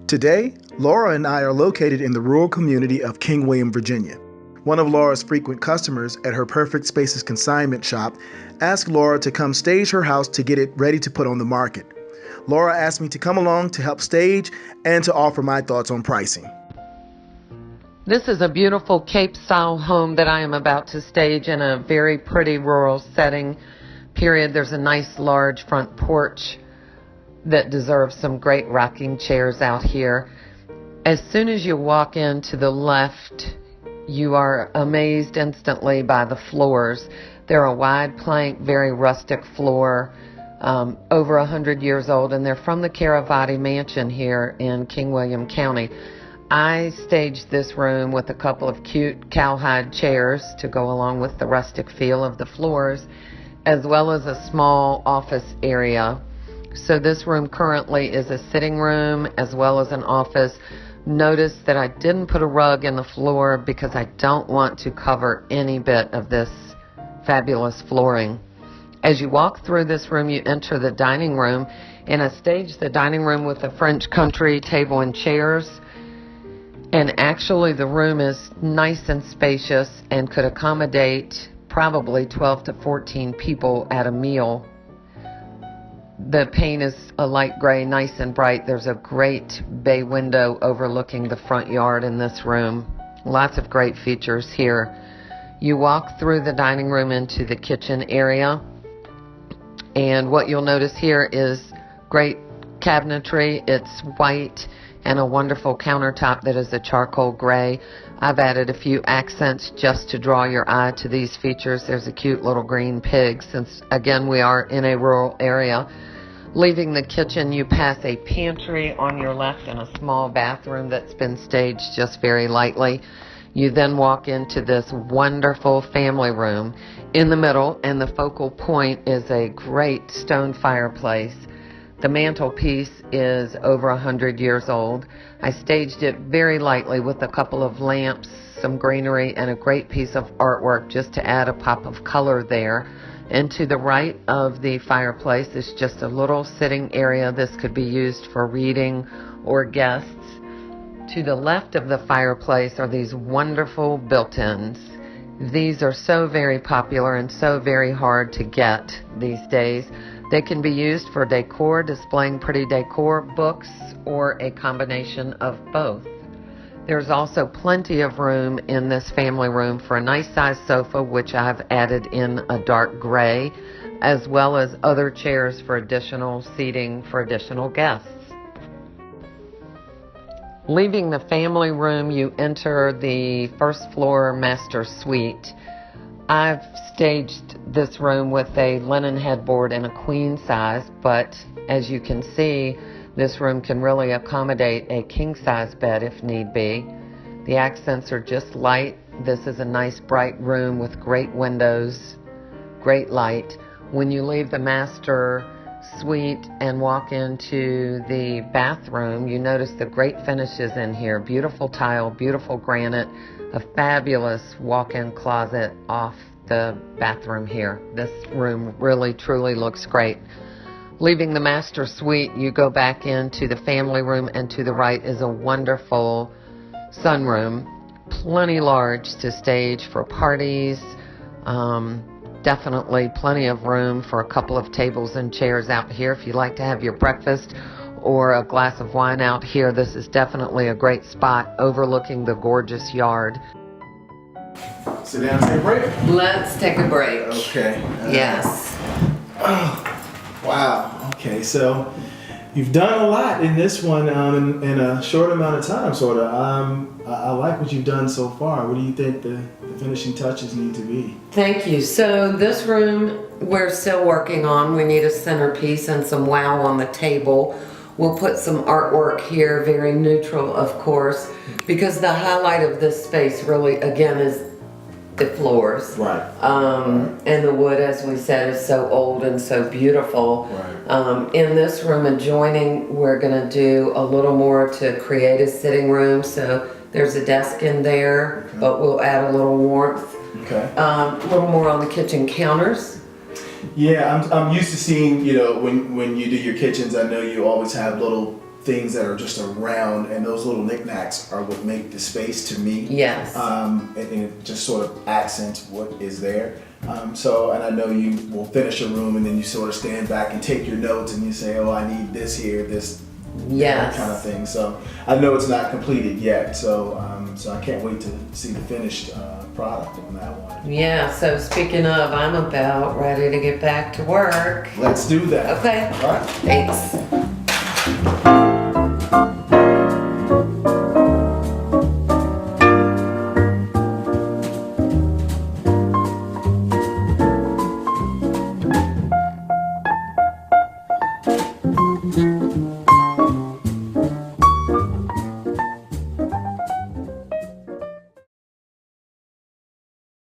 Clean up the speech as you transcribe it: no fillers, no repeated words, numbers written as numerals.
Today, Laura and I are located in the rural community of King William, Virginia. One of Laura's frequent customers at her Perfect Spaces consignment shop asked Laura to come stage her house to get it ready to put on the market. Laura asked me to come along to help stage and to offer my thoughts on pricing. This is a beautiful Cape-style home that I am about to stage in a very pretty rural setting. There's a nice large front porch that deserves some great rocking chairs out here. As soon as you walk in to the left, you are amazed instantly by the floors. They're a wide plank, very rustic floor, over 100 years old, and they're from the Caravati Mansion here in King William County. I staged this room with a couple of cute cowhide chairs to go along with the rustic feel of the floors, as well as a small office area. So this room currently is a sitting room as well as an office. Notice that I didn't put a rug in the floor because I don't want to cover any bit of this fabulous flooring. As you walk through this room, you enter the dining room, and I staged the dining room with a French country table and chairs. And actually the room is nice and spacious and could accommodate probably 12 to 14 people at a meal. The paint is a light gray, nice and bright. There's a great bay window overlooking the front yard in this room. Lots of great features here. You walk through the dining room into the kitchen area, and what you'll notice here is great cabinetry. It's white and a wonderful countertop that is a charcoal gray. I've added a few accents just to draw your eye to these features. There's a cute little green pig, since again we are in a rural area. Leaving the kitchen, you pass a pantry on your left and a small bathroom that's been staged just very lightly. You then walk into this wonderful family room in the middle, and the focal point is a great stone fireplace. The mantelpiece is over 100 years old. I staged it very lightly with a couple of lamps, some greenery, and a great piece of artwork just to add a pop of color there. And to the right of the fireplace is just a little sitting area. This could be used for reading or guests. To the left of the fireplace are these wonderful built-ins. These are so very popular and so very hard to get these days. They can be used for decor, displaying pretty decor, books, or a combination of both. There's also plenty of room in this family room for a nice sized sofa, which I've added in a dark gray, as well as other chairs for additional seating for additional guests. Leaving the family room, you enter the first floor master suite. I've staged this room with a linen headboard and a queen size, but as you can see, this room can really accommodate a king size bed if need be. The accents are just light. This is a nice bright room with great windows, great light. When you leave the master suite and walk into the bathroom, you notice the great finishes in here. Beautiful tile, beautiful granite, a fabulous walk-in closet off the bathroom here. This room really truly looks great. Leaving the master suite, you go back into the family room, and to the right is a wonderful sunroom, plenty large to stage for parties. Definitely plenty of room for a couple of tables and chairs out here. If you like to have your breakfast or a glass of wine out here, this is definitely a great spot overlooking the gorgeous yard. Sit down, take a break. Let's take a break. Okay. Yes. Oh, wow. Okay, so you've done a lot in this one in a short amount of time, sort of. I like what you've done so far. What do you think the finishing touches need to be? Thank you. So this room we're still working on. We need a centerpiece and some wow on the table. We'll put some artwork here, very neutral of course, because the highlight of this space really again is the floors. Right. And the wood, as we said, is so old and so beautiful. Right. In this room adjoining, we're gonna do a little more to create a sitting room. So there's a desk in there, okay, but we'll add a little warmth. Okay. A little more on the kitchen counters. Yeah, I'm used to seeing, you know, when you do your kitchens, I know you always have little things that are just around, and those little knickknacks are what make the space to me. Yes. And it just sort of accents what is there. And I know you will finish a room and then you sort of stand back and take your notes and you say, oh, I need this here, this Yes. kind of thing. So I know it's not completed yet. So I can't wait to see the finished product on that one. Yeah, so speaking of, I'm about ready to get back to work. Let's do that. Okay. All right. Thanks.